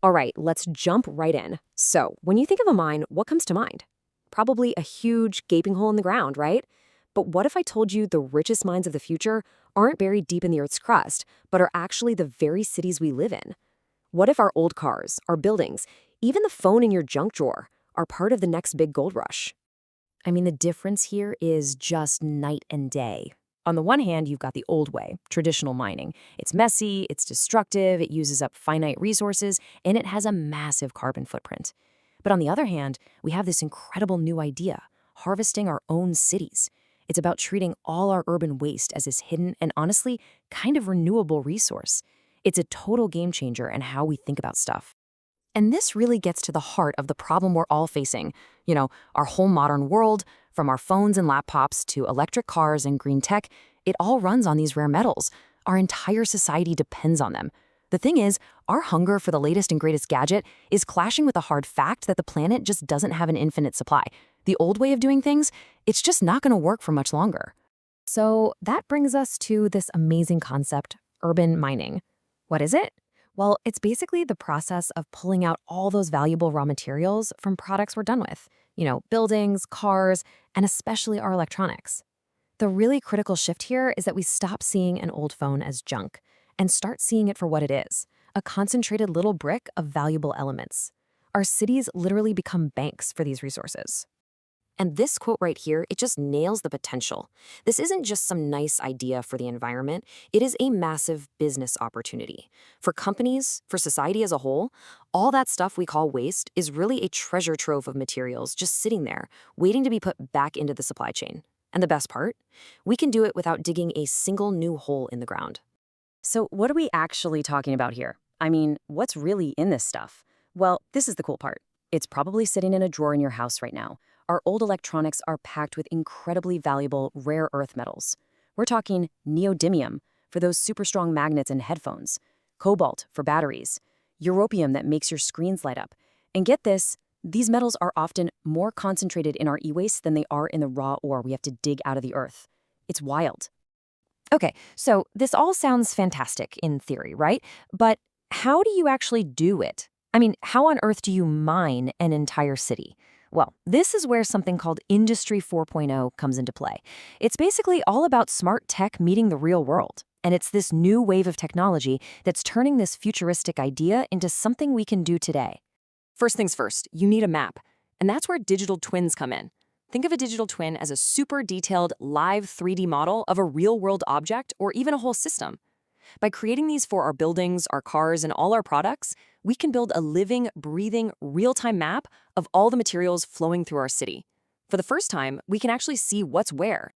All right, let's jump right in. So, when you think of a mine, what comes to mind? Probably a huge, gaping hole in the ground, right? But what if I told you the richest mines of the future aren't buried deep in the Earth's crust, but are actually the very cities we live in? What if our old cars, our buildings, even the phone in your junk drawer are part of the next big gold rush? I mean, the difference here is just night and day. On the one hand, you've got the old way, traditional mining. It's messy, it's destructive, it uses up finite resources, and it has a massive carbon footprint. But on the other hand, we have this incredible new idea, harvesting our own cities. It's about treating all our urban waste as this hidden and honestly kind of renewable resource. It's a total game changer in how we think about stuff. And this really gets to the heart of the problem we're all facing. Our whole modern world, from our phones and laptops to electric cars and green tech, it all runs on these rare metals. Our entire society depends on them. The thing is, our hunger for the latest and greatest gadget is clashing with the hard fact that the planet just doesn't have an infinite supply. The old way of doing things, it's just not going to work for much longer. So that brings us to this amazing concept, urban mining. What is it? Well, it's basically the process of pulling out all those valuable raw materials from products we're done with. Buildings, cars, and especially our electronics. The really critical shift here is that we stop seeing an old phone as junk and start seeing it for what it is, a concentrated little brick of valuable elements. Our cities literally become banks for these resources. And this quote right here, it just nails the potential. This isn't just some nice idea for the environment, it is a massive business opportunity. For companies, for society as a whole, all that stuff we call waste is really a treasure trove of materials just sitting there, waiting to be put back into the supply chain. And the best part? We can do it without digging a single new hole in the ground. So what are we actually talking about here? I mean, what's really in this stuff? Well, this is the cool part. It's probably sitting in a drawer in your house right now. Our old electronics are packed with incredibly valuable rare earth metals. We're talking neodymium for those super strong magnets in headphones, cobalt for batteries, europium that makes your screens light up. And get this, these metals are often more concentrated in our e-waste than they are in the raw ore we have to dig out of the earth. It's wild. Okay, so this all sounds fantastic in theory, right? But how do you actually do it? I mean, how on earth do you mine an entire city? Well, this is where something called Industry 4.0 comes into play. It's basically all about smart tech meeting the real world. And it's this new wave of technology that's turning this futuristic idea into something we can do today. First things first, you need a map. And that's where digital twins come in. Think of a digital twin as a super detailed live 3D model of a real-world object or even a whole system. By creating these for our buildings, our cars, and all our products, we can build a living, breathing, real-time map of all the materials flowing through our city. For the first time, we can actually see what's where.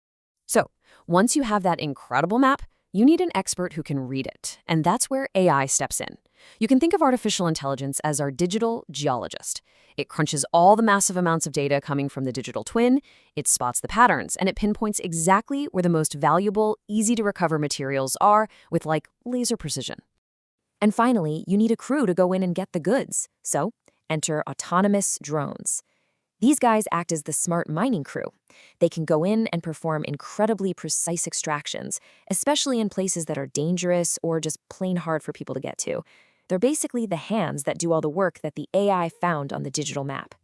So, once you have that incredible map, you need an expert who can read it, and that's where AI steps in. You can think of artificial intelligence as our digital geologist. It crunches all the massive amounts of data coming from the digital twin, it spots the patterns, and it pinpoints exactly where the most valuable, easy-to-recover materials are with, laser precision. And finally, you need a crew to go in and get the goods. So, enter autonomous drones. These guys act as the smart mining crew. They can go in and perform incredibly precise extractions, especially in places that are dangerous or just plain hard for people to get to. They're basically the hands that do all the work that the AI found on the digital map.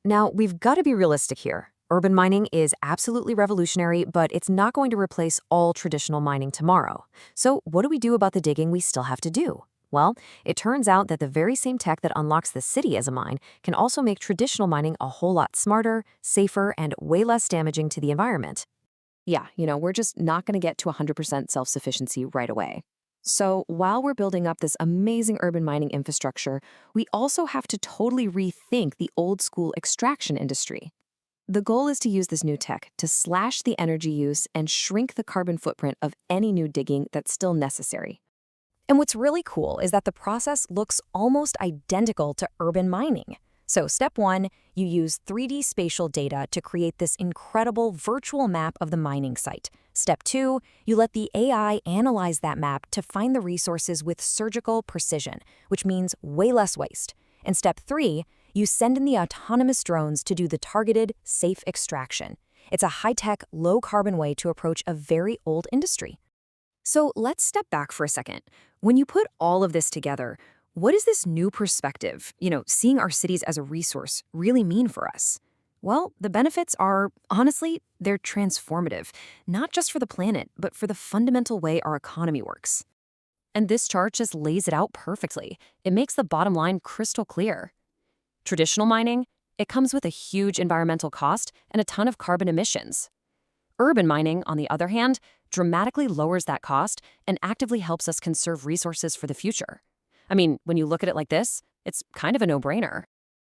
Now, we've got to be realistic here. Urban mining is absolutely revolutionary, but it's not going to replace all traditional mining tomorrow. So what do we do about the digging we still have to do? Well, it turns out that the very same tech that unlocks the city as a mine can also make traditional mining a whole lot smarter, safer, and way less damaging to the environment. Yeah, we're just not going to get to 100% self-sufficiency right away. So while we're building up this amazing urban mining infrastructure, we also have to totally rethink the old-school extraction industry. The goal is to use this new tech to slash the energy use and shrink the carbon footprint of any new digging that's still necessary. And what's really cool is that the process looks almost identical to urban mining. So step 1, you use 3D spatial data to create this incredible virtual map of the mining site. Step 2, you let the AI analyze that map to find the resources with surgical precision, which means way less waste. And step 3, you send in the autonomous drones to do the targeted, safe extraction. It's a high-tech, low-carbon way to approach a very old industry. So let's step back for a second. When you put all of this together, What does this new perspective, seeing our cities as a resource, really mean for us? Well, the benefits are, honestly, they're transformative, not just for the planet, but for the fundamental way our economy works. And this chart just lays it out perfectly. It makes the bottom line crystal clear. Traditional mining, it comes with a huge environmental cost and a ton of carbon emissions. Urban mining, on the other hand, dramatically lowers that cost and actively helps us conserve resources for the future. I mean, when you look at it like this, it's kind of a no-brainer.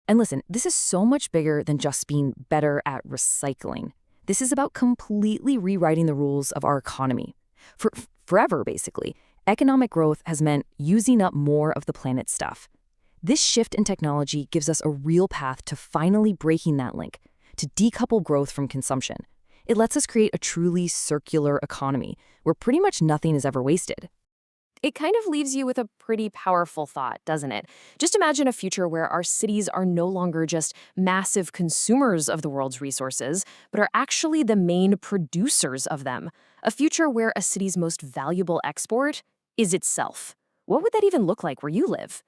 And listen, this is so much bigger than just being better at recycling. This is about completely rewriting the rules of our economy. Forever, basically, economic growth has meant using up more of the planet's stuff. This shift in technology gives us a real path to finally breaking that link, to decouple growth from consumption. It lets us create a truly circular economy where pretty much nothing is ever wasted. It kind of leaves you with a pretty powerful thought, doesn't it? Just imagine a future where our cities are no longer just massive consumers of the world's resources, but are actually the main producers of them. A future where a city's most valuable export is itself. What would that even look like where you live?